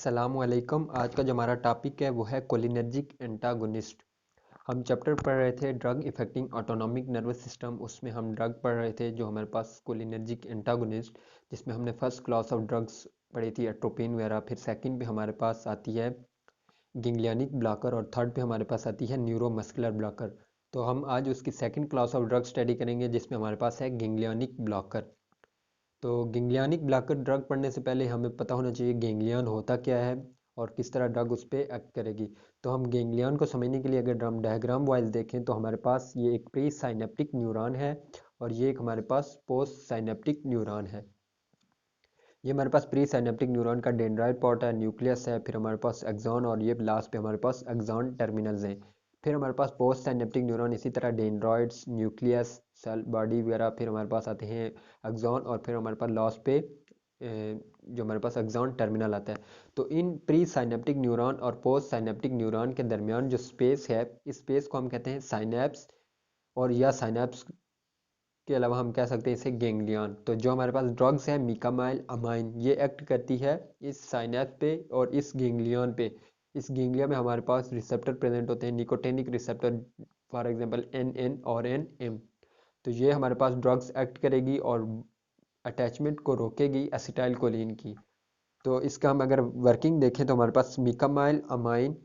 अस्सलामुअलैकुम। आज का जो हमारा टॉपिक है वो है कोलिनर्जिक एंटागोनिस्ट। हम चैप्टर पढ़ रहे थे drug affecting autonomic nervous system. उसमें हम ड्रग पढ़ रहे थे जो हमारे पास कोलिनर्जिक एंटागोनिस्ट, जिसमें हमने फर्स्ट क्लास ऑफ ड्रग्स पढ़ी थी एट्रोपिन वगैरह। फिर सेकंड पे हमारे पास आती है गिंग्लियानिक ब्लॉकर और थर्ड पे हमारे पास आती है न्यूरोमस्कुलर ब्लॉकर। तो हम आज उसकी second class of drug study करेंगे जिसमें हमारे पास है गिंग्लियानिक ब्लॉकर। तो गैंग्लियनिक ब्लॉकर ड्रग पढ़ने से पहले हमें पता होना चाहिए गैंग्लियन होता क्या है और किस तरह ड्रग उस पर एक्ट करेगी। तो हम गैंग्लियन को समझने के लिए अगर हम डायग्राम वाइज देखें तो हमारे पास ये एक प्री साइनेप्टिक न्यूरॉन है और ये एक हमारे पास पोस्ट साइनेप्टिक न्यूरॉन है। ये हमारे पास प्री साइनेप्टिक न्यूरॉन का डेंड्राइट पार्ट है, न्यूक्लियस है, फिर हमारे पास एक्सॉन और ये लास्ट पे हमारे पास एक्सॉन टर्मिनल्स हैं। फिर हमारे पास पोस्ट साइनेप्टिक न्यूरॉन इसी तरह डेंड्रॉइड्स, न्यूक्लियस, सेल बॉडी वगैरह, फिर हमारे पास आते हैं एक्सॉन और फिर हमारे पास लास्ट पे जो हमारे पास एक्सॉन टर्मिनल आता है। तो इन प्री साइनेप्टिक न्यूरॉन और पोस्ट साइनेप्टिक न्यूरॉन के दरमियान जो स्पेस है, इस स्पेस को हम कहते हैं साइनेप्स और या साइनेप्स के अलावा हम कह सकते हैं इसे गैंग्लियन। तो जो हमारे पास ड्रग्स है मिकामाइल अमाइन, ये एक्ट करती है इस साइनेप्स पे और इस गैंग्लियन पे। इस गैंग्लियन में हमारे पास रिसेप्टर प्रेजेंट होते हैं, nicotinic receptor, for example N N और एन एम। तो ये हमारे पास ड्रग्स एक्ट करेगी और अटैचमेंट को रोकेगी एसिटाइल कोलिन की। तो इसका हम अगर वर्किंग देखें तो हमारे पास मिकामाइल अमाइन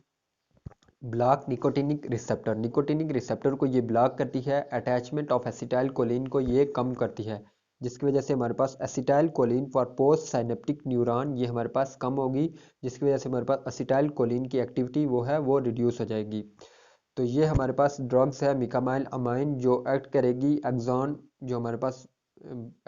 ब्लॉक निकोटिनिक रिसेप्टर को ये ब्लॉक करती है, अटैचमेंट ऑफ एसिटाइल कोलिन को ये कम करती है, जिसकी वजह से हमारे पास acetylcholine for post synaptic neuron ये हमारे पास कम होगी, जिसकी वजह से हमारे पास एसिटाइल कोलिन की एक्टिविटी वो है वो रिड्यूस हो जाएगी। तो ये हमारे पास ड्रग्स है मिकामाइल अमाइन जो एक्ट करेगी एक्सॉन, जो हमारे पास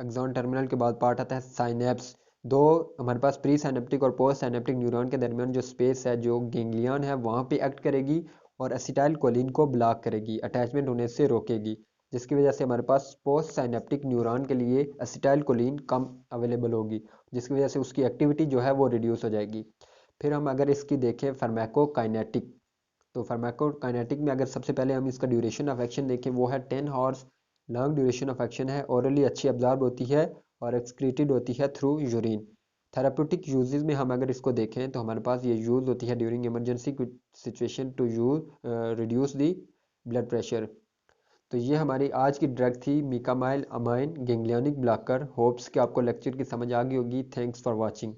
एक्सॉन टर्मिनल के बाद पार्ट आता है साइनेप्स। दो हमारे पास प्री साइनेप्टिक और पोस्ट साइनेप्टिक न्यूरॉन के दरमियान जो स्पेस है जो गैंग्लियन है वहाँ पे एक्ट करेगी और एसिटाइल कोलिन को ब्लॉक करेगी, अटैचमेंट होने से रोकेगी, जिसकी वजह से हमारे पास पोस्ट साइनेप्टिक न्यूरॉन के लिए एसिटाइल कोलिन कम अवेलेबल होगी, जिसकी वजह से उसकी एक्टिविटी जो है वो रिड्यूस हो जाएगी। फिर हम अगर इसकी देखें फार्माकोकाइनेटिक, तो फार्माकोकाइनेटिक में अगर सबसे पहले हम इसका ड्यूरेशन ऑफ एक्शन देखें वो है 10 horse long duration of action है, ओरली अच्छी अब्जॉर्ब होती है और एक्सक्रीटेड होती है थ्रू यूरिन। थेराप्यूटिक यूजेस में हम अगर इसको देखें तो हमारे पास ये यूज होती है during emergency situation to use reduce the blood pressure. तो ये हमारी आज की ड्रग थी mecamylamine ganglionic blocker. Hopes कि आपको लेक्चर की समझ आ गई होगी। Thanks for watching.